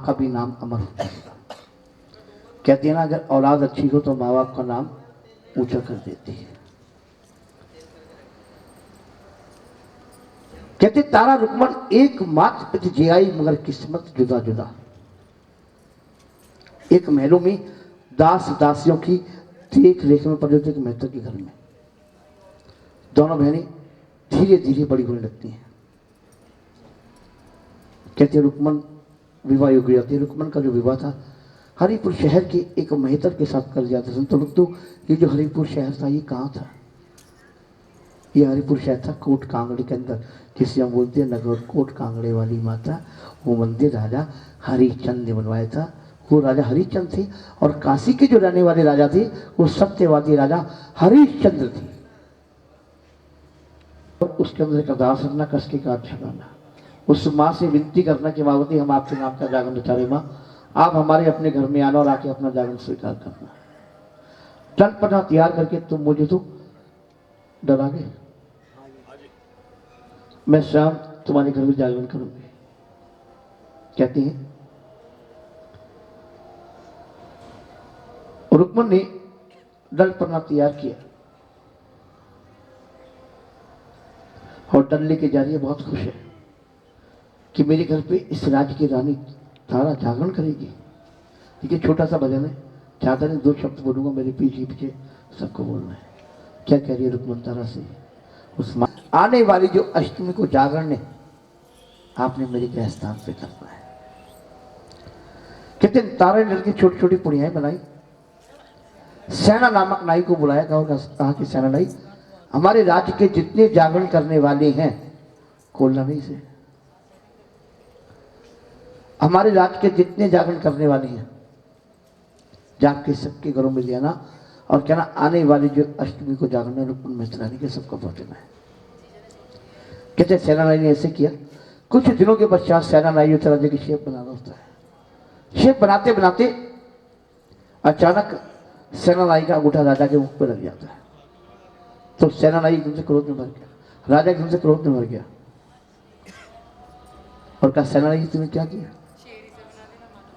आपका भी नाम अमर हो जाएगा। कहते हैं ना, अगर औलाद अच्छी हो तो माँ बाप का नाम ऊंचा कर देती है। कहते तारा रुक्मण एकमात्र पिता जियाई मगर किस्मत जुदा जुदा। एक महलों में दास दासियों की देख रेख में पड़े थे एक मेहता के घर में। दोनों बहनें धीरे धीरे बड़ी होने लगती हैं। कहते रुक्मण विवाह योग्य जाती है। रुक्मण का जो विवाह था हरिपुर शहर के एक मेहतर के साथ कर दिया था। संतों लोग तो ये जो हरिपुर शहर था ये कहाँ था? ये हरिपुर शहर था कोट कांगड़े के अंदर, जिसे हम बोलते हैं नगर कोट कांगड़े वाली माता। वो मंदिर राजा हरिश्चंद्र ने बनवाया था। वो राजा हरिश्चंद्र थे और काशी के जो रहने वाले राजा थे वो सत्यवादी राजा हरिश्चंद्र थे। और उसके अंदर एक अरदास रखना, कस के काट छलाना, उस माँ से विनती करना कि मावती हम आपके नाम का जागरण रचा रहे माँ, आप हमारे अपने घर में आना और आके अपना जागरण स्वीकार करना। चटपटा तैयार करके तुम मुझे तो डरा गए, मैं स्वयं तुम्हारे घर में जागरण करूंगी। कहती हैं रुक्मण ने दल पन्ना तैयार किया और डल लेके जा रही है। बहुत खुश है कि मेरे घर पे इस राज्य की रानी तारा जागरण करेगी। देखिए छोटा सा भजन है, ज्यादा नहीं, 2 शब्द बोलूंगा, मेरे पीछे पीछे सबको बोलना है। क्या कह रही है रुक्मण तारा से? उस आने वाली जो अष्टमी को जागरण ने आपने मेरे गृह स्थान पे करना है। कहते तारा ने लड़की छोटी छोटी पुड़ियाएं बनाई, सेना नामक नाई को बुलाया, कहा कि सेना नाई हमारे राज्य के जितने जागरण करने वाले हैं कोल्ला नहीं से, हमारे राज्य के जितने जागरण करने वाले हैं जाग के सबके घरों में ले आना और कहना आने वाली जो अष्टमी को जागरण है रुक्मण मिश्रानी के सबको पहुंचना है। कहते सेना नाई ने ऐसे किया। कुछ दिनों के पश्चात सेना नाई उस राज्य की शेप बनाना होता है। शेप बनाते बनाते अचानक सेना नाई का अंगूठा राजा के मुख पर लग जाता है। तो सेना नाई एकदम से क्रोध में भर गया, राजा एकदम से क्रोध में भर गया और कहा सेना नाई तूने क्या किया?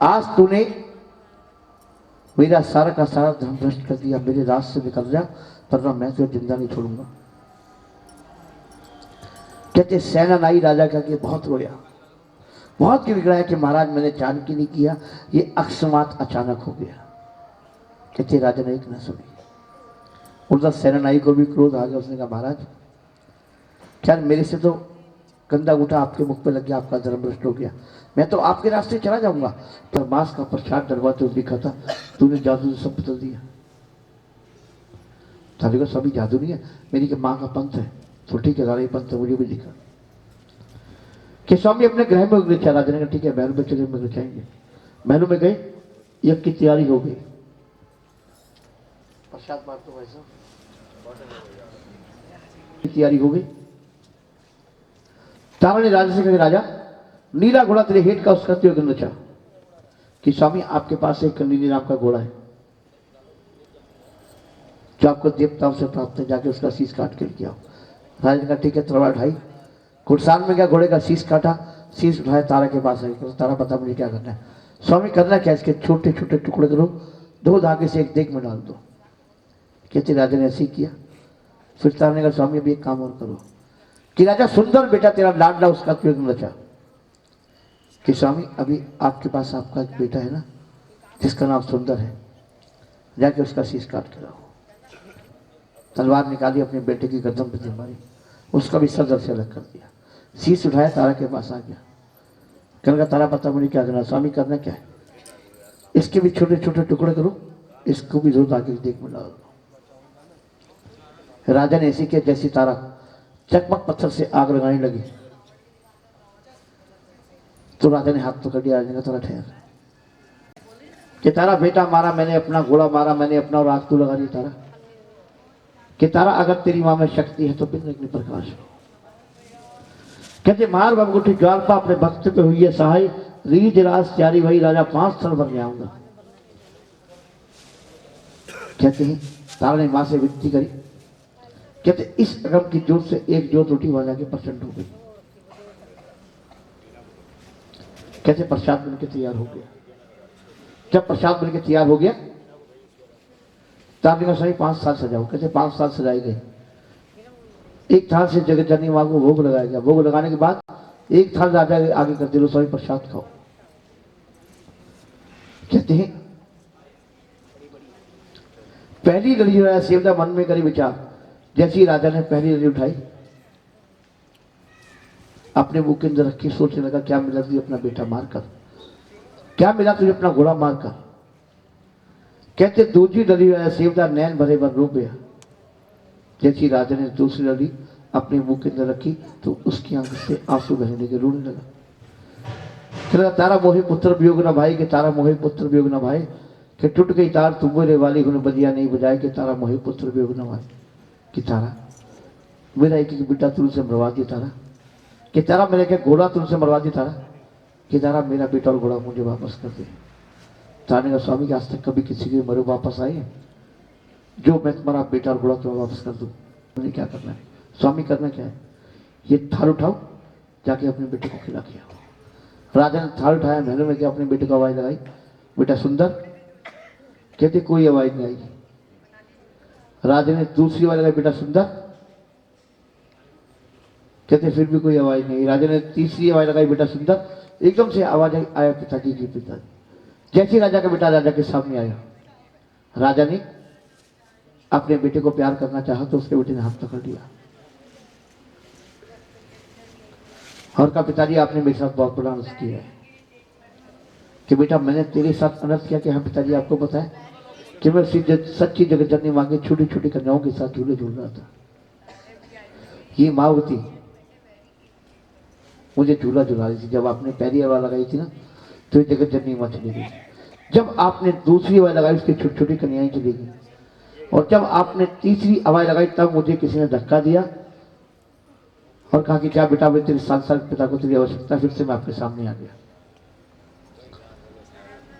आज तूने मेरा सारा का सारा धर्म भ्रष्ट कर दिया, मेरे राज से निकल जा वरना मैं तुझे जिंदा नहीं छोड़ूंगा। कहते सेना नाई राजा का कि बहुत रोया, बहुत गिड़गिड़ाया कि महाराज मैंने जान के नहीं किया, ये अकस्मात अचानक हो गया। कहते राजा ने एक न सुनी। उधर सेना नाई को भी क्रोध आ गया। उसने कहा महाराज क्या मेरे से तो गंदा अंगूठा आपके मुख पे लग गया, आपका धर्म भ्रष्ट हो गया, मैं तो आपके रास्ते चला जाऊंगा। पर मांस का प्रसाद डरवाते हुए दिखा था, तूने जादू सब बदल दिया। का सभी जादू नहीं है, मेरी के माँ का पंथ है, तो ठीक है सारा पंथ मुझे भी दिखा कि स्वामी अपने ग्रह में रचा। राजा ने कहा ठीक है महल में चले, में रचाएंगे। महलों में गए, यज्ञ की तैयारी हो गई। प्रसाद बात तो वैसा तैयारी हो गई। तारा ने राजा से कहा राजा नीला घोड़ा तेरे हेठ का उसका उपयोग करना चाह कि स्वामी आपके पास एक नीली नाम का घोड़ा है जो आपको देवताओं से प्राप्त है, जाके उसका शीश काट के लेके आओ। राजा ने कहा ठीक है, तलवार उठाई, घुड़सान में गया, घोड़े का शीश काटा, शीश उठाया, तारा के पास आई। तारा बता मुझे क्या करना है? स्वामी करना क्या? इसके छोटे छोटे टुकड़े करो, 2 धागे से एक देग में डाल दो। कहते राजा ने ऐसे ही किया। फिर तारा ने कहा स्वामी अभी एक काम और करो कि राजा सुंदर बेटा तेरा लाडला उसका उपयोग रचा कि स्वामी अभी आपके पास आपका एक बेटा है ना जिसका नाम सुंदर है, जाके उसका शीश काट के लाओ। तलवार निकाली, अपने बेटे की गर्दन पे मारी, उसका भी सर से अलग कर दिया। शीश उठाया, तारा के पास आ गया। कहने का तारा पता मुझे क्या करना? स्वामी करना क्या है? इसके भी छोटे छोटे टुकड़े करो, इसको भी 2 धागे देख में डाल दो। राजा ने ऐसे किया जैसी तारा चकमक पत्थर से आग लगाने लगी। तो राजा ने हाथ पकड़ लिया। राजा ने कहा ठहर कि तारा बेटा मारा मैंने, अपना घोड़ा मारा मैंने अपना, और आग तू लगा दी तारा। कि तारा अगर तेरी मां में शक्ति है तो बिन अग्नि प्रकाश हो। कहते मार बबगुठी ज्वालपा अपने भक्त पे हुई है सहाय, रीज राज त्यारी वही राजा 5 साल भर में आऊंगा। कहते हैं तारा ने मां से विनती करी। कहते इस अगम की जोत से एक जोत उठी, वहां जाके प्रचंड हो गई। कहते प्रसाद बनके तैयार हो गया। जब प्रसाद बनके तैयार हो गया तो आपने कहा स्वामी 5 साल सजाओ। कहते 5 साल सजाए गए। एक थाल से जगत जननी मां को भोग लगाया गया। भोग लगाने के बाद एक थाल राजा आगे कर दे, लो स्वामी प्रसाद खाओ। कहते हैं पहली लड़ी जो है सेवदा मन में करी विचार, जैसी राजा ने पहली लड़ी उठाई अपने मुंह के अंदर रखी, सोचने लगा क्या मिला तुझे अपना बेटा मारकर, क्या मिला तुझे अपना घोड़ा मारकर। कहते दूसरी लड़ी जो है सेवदा नैन भरे भर रो गया। जैसी राजा ने दूसरी लड़ी अपने मुंह के अंदर रखी तो उसकी आंख से आंसू बहने लगे, रोने लगा। कहता तारा मोहे पुत्र वियोग न भाई, के तारा मोहे पुत्र वियोग न भाई, कि टूट गई तार तुम बोले वाली गुण बजिया नहीं बजाए, कि तारा मोहे पुत्र वियोग न भाई। कि तारा मेरा एक बेटा तुमसे मरवा दिया तारा, कि तारा मेरा क्या घोड़ा तुमसे मरवा दिया तारा, कि तारा मेरा बेटा और घोड़ा मुझे वापस कर दे। तारा ने कहा स्वामी के आज तक कभी किसी के मरे वापस आए, जो मैं तुम्हारा बेटा और घोड़ा तुम्हें वापस कर दूं, मुझे क्या करना है? स्वामी करना क्या है? ये थाल उठाओ, जाके अपने बेटे को खिला के आओ। राजा ने थाल उठाया, महलों में क्या अपने बेटे को आवाज लगाई, बेटा सुंदर। कहते कोई आवाज नहीं आई। राजा ने दूसरी आवाज लगाई, बेटा सुंदर। कहते फिर भी कोई आवाज नहीं। राजा ने तीसरी आवाज लगाई, बेटा सुंदर। एकदम से आवाज आई, आया पिताजी की पिताजी। जैसे राजा का बेटा राजा के सामने आया, राजा ने अपने बेटे को प्यार करना चाहा तो उसके बेटे ने हाथ पकड़ लिया और कहा पिताजी आपने मेरे साथ बहुत बड़ा अनर्थ किया है। कि बेटा मैंने तेरे साथ अनर्थ किया कि हाँ पिताजी आपको पता है कि मैं सच्ची जगत जननी मांगे छोटी छोटी कन्याओं के साथ झूले झूल रहा था। ये माँ होती मुझे झूला झुला रही थी। जब आपने पहली आवाज लगाई थी ना तो ये जगत जननी माँ चली गई। जब आपने दूसरी आवाज लगाई उसकी छोटी छोटी कन्याएं चली गई। और जब आपने तीसरी आवाज लगाई तब मुझे किसी ने धक्का दिया और कहा कि क्या बेटा मैं तेरे 7 साल पिता को तेरी आवश्यकता, फिर से मैं आपके सामने आ गया।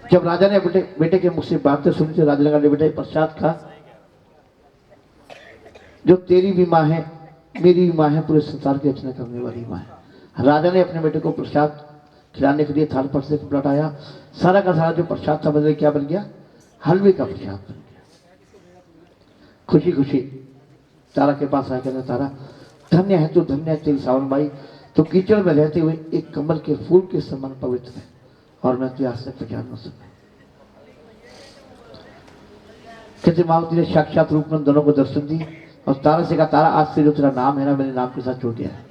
जब राजा ने बेटे के मुख से बातें सुनी तो राजा लगा बेटा प्रसाद खा, जो तेरी भी माँ है मेरी भी माँ है, पूरे संसार की रचना करने वाली माँ है। राजा ने अपने बेटे को प्रसाद खिलाने के लिए थाल पर से पलटाया। सारा का सारा जो प्रसाद था बदले क्या बन गया, हलवे का प्रसाद बन गया। खुशी खुशी तारा के पास आया, कहना तारा धन्य है तू, धन्य है तेरी सावन बाई, तो कीचड़ में रहते हुए एक कमल के फूल के समान पवित्र है और मैं तुझे आज तक पहचान न सकूं। कहते मावती ने साक्षात रूप में दोनों को दर्शन दी और तारा से कहा तारा आज से जो तेरा नाम है ना मेरे नाम के साथ जोड़ दिया है।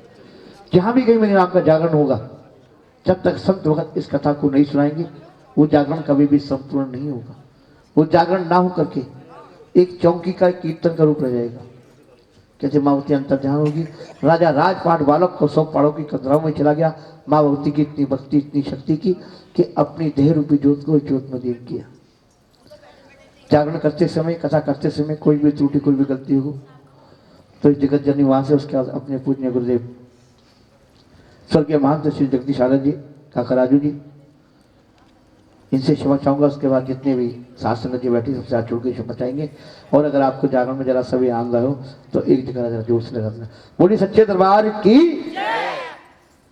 जहां भी कहीं मेरे नाम का जागरण होगा, जब तक संत भगत इस कथा को नहीं सुनाएंगे वो जागरण कभी भी संपूर्ण नहीं होगा। वो जागरण ना हो करके एक चौकी का कीर्तन का रूप रह जाएगा। कहते मावती अंतर ध्यान होगी। राजा राजपाट बालक को 100 पहाड़ों की कतराओं में चला गया। माँ भगवती की इतनी भक्ति इतनी शक्ति की कि अपनी देह रूपी ज्योत को ज्योत में लीन किया। जागरण करते समय कथा करते समय कोई भी त्रुटि कोई भी गलती हो तो जगत जननी वहां से उसके बाद अपने पूजनीय गुरुदेव स्वर्गीय महंत श्री जगदीश आनंद जी काका राजू जी इनसे क्षमा चाहूंगा। उसके बाद जितने भी साथ संगत जी बैठी सबसे हाथ जोड़ के क्षमा चाहेंगे। और अगर आपको जागरण में जरा सभी आनंद हो तो एक जगह जरा जोर से लगा देना। बोली सच्चे दरबार की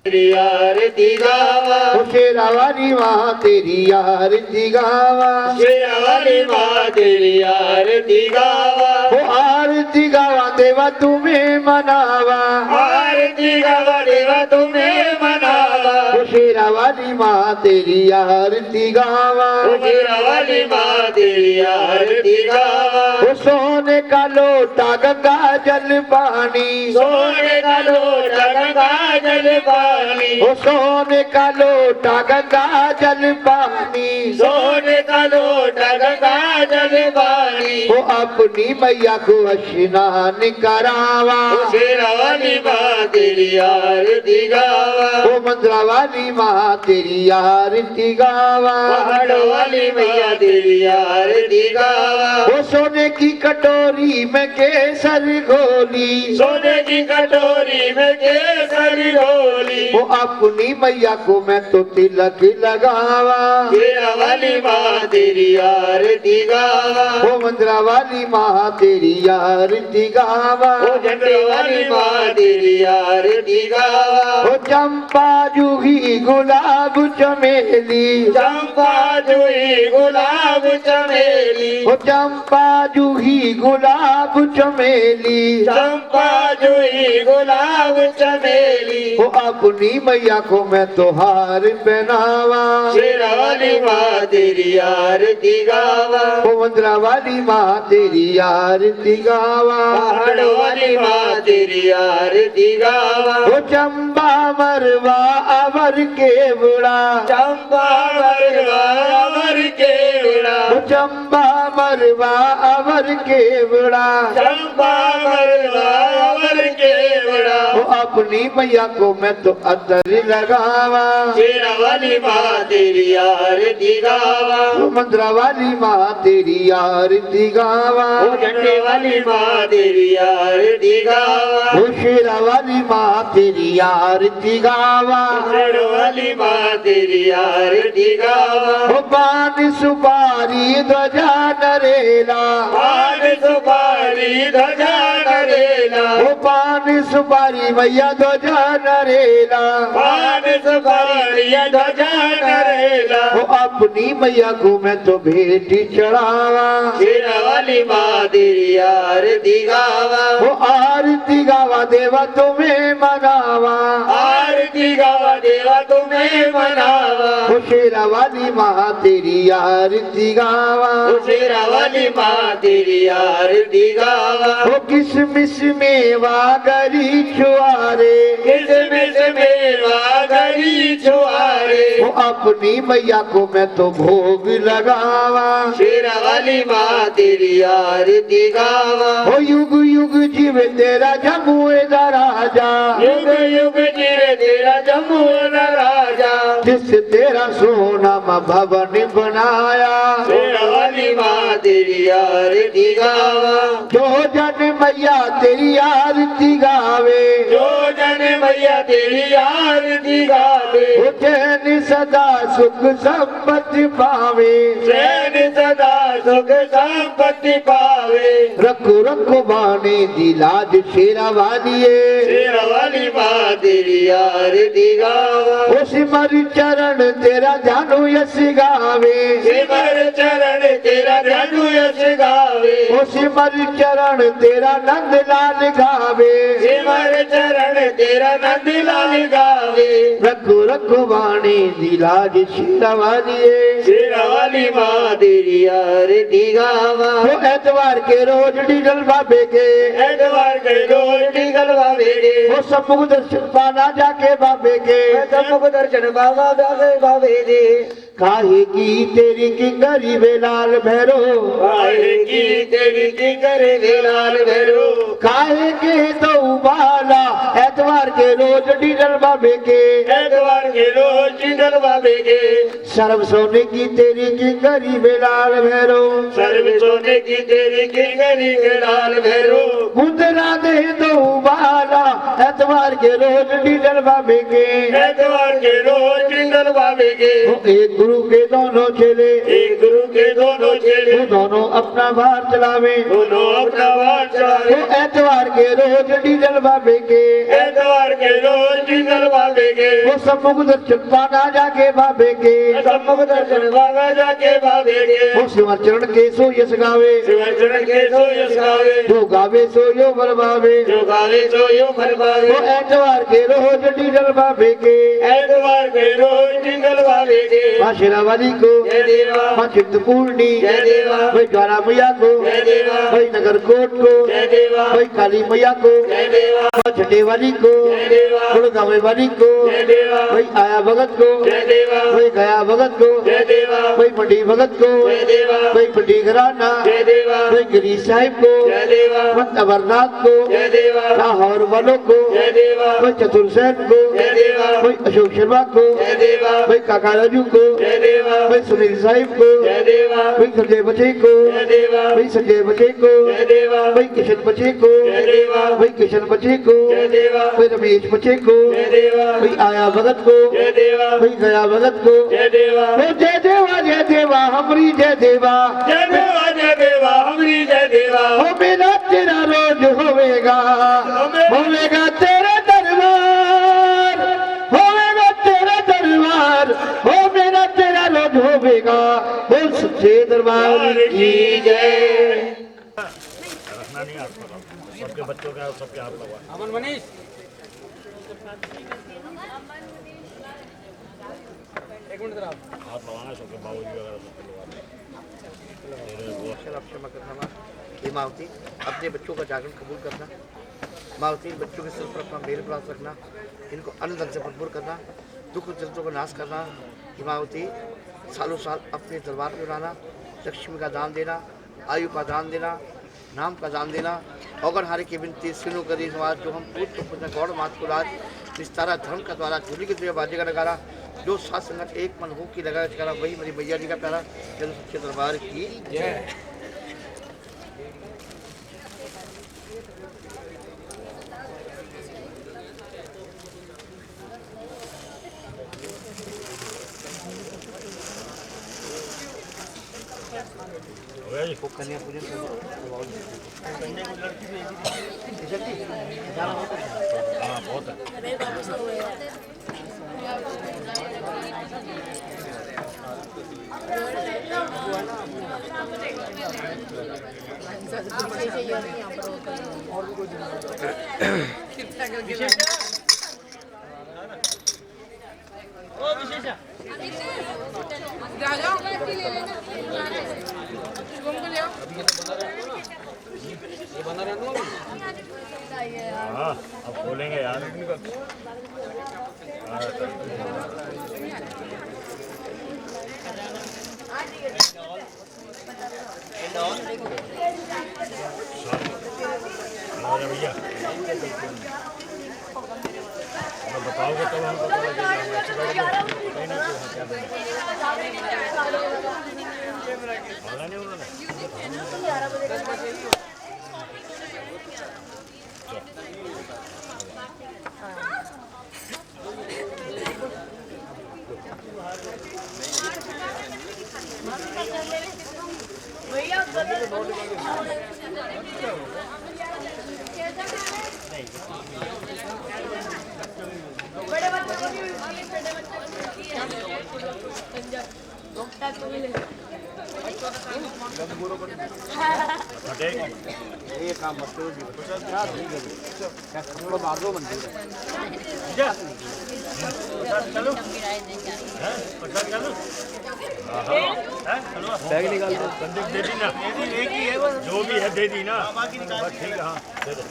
तेरी आरती गावा, शेरा वाली माँ तेरी आरती गावा, शेरा वाली माँ तेरी आरती गावा, वो आरती गावा देवा तुम्हें मनावा, आरती गावा देवा तुम्हें मनावा, वो शेरा वाली माँ तेरी आरती गावा, शेरा वाली माँ तेरी आरती गावा, वो सोने का लोटा गंगा जल पानी, सोने का लोटा गंगा जल पानी, वो सोने का लोटा गंगा जल पानी, सोने का लोटा गंगा जल पानी, वो अपनी मैया को स्नान करावा, शेरा वाली माँ तेरी आरती गावा, वो मंदरा वाली माँ तेरी आरती गावा, पहाड़ों वाली मैया तेरी आरती गावा, वो सोने की कटोरी में केसर घोली, सोने की कटोरी में केसर की डोली वो अपनी मैया को मैं तो तिलक लगावा, शेरा वाली माँ तेरी आरती गावा, वो मंदरा वाली माँ तेरी आरती गावा, ओ झंडे वाली माँ तेरी आरती गावा, वो चंपा जूही गुलाब चमेली, चंपा जुई गुलाब चमेली, वो चंपा जूही गुलाब चमेली, चंपा जुई गुलाब चमेली, वो अपनी मैया को मैं तो हार पहनावा, शेरा वाली माँ तेरी आरती गावा, वो मंदरा वाली माँ तेरी आरती गावा, पहाड़ वाली माँ तेरी आरती गावा, वो चंबा मरवा अवर के बुड़ा, चंपा मरवा अमर के बुड़ा, वो चंबा मरवा अवर के बुड़ा, चंपा मरवा अमर के बुड़ा, वो अपनी मैया को मैं तो अतर लगावा, शेरा वाली माँ तेरी आरती गावा, वो मंदरा वाली माँ तेरी आरती गावा, ओ झंडे वाली माँ तेरी आरती गावा, वो शेरा वाली माँ तेरी आरती गावा, शेर वाली माँ तेरी आरती गावा, वो पान सुपारी ध्वजा नरेला, पान सुपारी ध्वजा नरेला, वो पान सुपारी मैया ध्वजा नरेला, पान सुपारी ध्वजा नरेला, वो अपनी मैया को मैं तो भेंट चढ़ावा, शेरा वाली माँ तेरी आरती गावा, वो आरती गावा देवा तुम्हें मनावा, आरती गावा देवा तुम्हें मनावा, वो शेरा वाली माँ तेरी आरती गावा, ओ शेरा वाली माँ तेरी आरती गावा, वो किसमिस मेवा गरी छुआरे, किसमिस मेवा गरी छुआरे, वो अपनी मैया को मैं तो भोग लगावा, शेरा वाली माँ तेरी आरती गावा, वो युग युग जीव तेरा जमुए दा राजा, युग युग जीवे तेरा जमुना राजा, जिस तेरा सोना भवन बनाया, शेरा वाली माँ तेरी आरती गावा, जो जन मैया तेरी आरती गावे, जो जन मैया तेरी आरती गावे, वो चैन सदा सुख संपत्ति पावे, चैन सदा सुख संपत्ति पावे, रखो रखो बाने दी लाज शेरा वालिए, शेरा वाली माँ तेरी आरती गावा, वो सिमर चरण तेरा जानू यश गावे, सिमर चरण तेरा धनु यश गावे, वो सिमर चरण तेरा नंद लाल गावे, सिमर चरण तेरा नंदलाल गावे, रखो रखो बाने दी लाज शेरा वालिए, शेरा वाली माँ तेरी आरती गावा, वो एतवार के रोज डीजल बाबे के, एतवार के रोज निकल बाबे, वो सम्मुख दर्शन पाना जाके बाबे के, सम्मुख दर्शन बाबा जागे बाबे दे, काहे की तेरी किंगरी बेलाल भैरो, आएगी तेरी की करे वेलाल भैरो, काहे के तो बाला एतवार के रोज डीजल बाबे के, एतवार के रोज निकल बाबे के, सर्व सोने की तेरी किंगरी बेलाल भैरो, सर्व सोने की तेरी की करे वेलाल भैरो, मुद्रा दे तो बाला एतवार के रोज डीजल बाबे के, एतवार के रोज निकल बाबे के, वो एक गुरु के दोनों चेले, एक गुरु के दोनों चेले, वो दोनों अपना भार चलावे, दोनों अपना वार चलावे, वो एतवार के रोज डीजल बाबे के, एतवार के रोज निकल बाबे के, वो सम्मुख दर्शन पाना जाके बाबे के, सम्मुख दर्शन बाबा जाके बाबे के, वो शिवर चरण के सो यश गावे, शिवचरण के सो यश गावे, जो गावे सो यो बलवावे, जो गावे सो यो फरमावे, वो एतवार के रोज डीजल बाबे के, एतवार के रोज निकल बाबे के, माँ शेरावाली को, जय देवा, माँ चिंतपूर्णी, जय देवा, भाई ज्वाला मैया को, जय देवा, भाई नगर कोट को, जय देवा, भाई काली मैया को, जय देवा, माँ झंडे वाली को, जय देवा, गुड़गावे वाली को, जय देवा, भाई आया भगत को, जय देवा, भाई गया भगत को, जय देवा, भाई मंडी भगत को, जय देवा, भाई मंडी घराना, जय देवा, भाई गिरी साहिब को, जय देवा, मत अमरनाथ को, जय देवा, लाहौर वालों को, जय देवा, भाई चतुर सेन को, जय देवा, भाई अशोक शर्मा को, जय देवा, भाई काका राजू को, जय देवा, भाई सुनील साहिब को, जय देवा, भाई संजय बचे को, जय देवा, भाई संजय बचे को, जय देवा, भाई किशन बचे को, जय देवा, भाई किशन बचे को, जय देवा, कोई रमेश बच्चे को, जय देवा कोई आया भगत को, जय देवा कोई गया भगत को। जय देवा जय देवा हमारी जय देवा, जय देवा जय देवा हमारी जय देवा हो मेरा तेरा रोज होवेगा, होवेगा तेरा दरबार, होवेगा तेरा दरबार, हो मेरा तेरा रोज होवेगा। बोल सच्चे दरबार की जय। रखना नहीं हाथ लगाओ, सबके बच्चों के सबके हाथ लगाओ। अमन मनीष एक मिनट जरा हाथ लगाना, सबके बाबूजी वगैरह सबके लगा। मावती अपने बच्चों का जागरण कबूल करना, मावती बच्चों के सिर पर अपना मेल विलास रखना, इनको अन्न धन से भरपूर करना, दुख दर्दों का नाश करना। हिमावती सालों साल अपने दरबार में लाना, लक्ष्मी का दान देना, आयु का दान देना, नाम का दान देना। अगर हारे की विनती सुनो करी समाज जो हम पूर्ण गौड़ मात को राज निस्तारा धर्म का द्वारा झूली के द्वारा बाजे का नगारा, जो सात संगत एक मन हो की लगा चकारा, वही मेरी मैया जी का प्यारा। जल सच्चे दरबार की जय। कन्या पूजन हाँ बहुत है। हाँ अब खोलेंगे यार। भैया बताओगे तब हमको पता लगेगा। नहीं उन्होंने ये काम मत करो जी, थोड़ा मार दो मंदिर चलो बैग निकाल दो, संदीप दे दी ना, एक ही है जो भी है दे दी ना, ठीक है हाँ दे दो।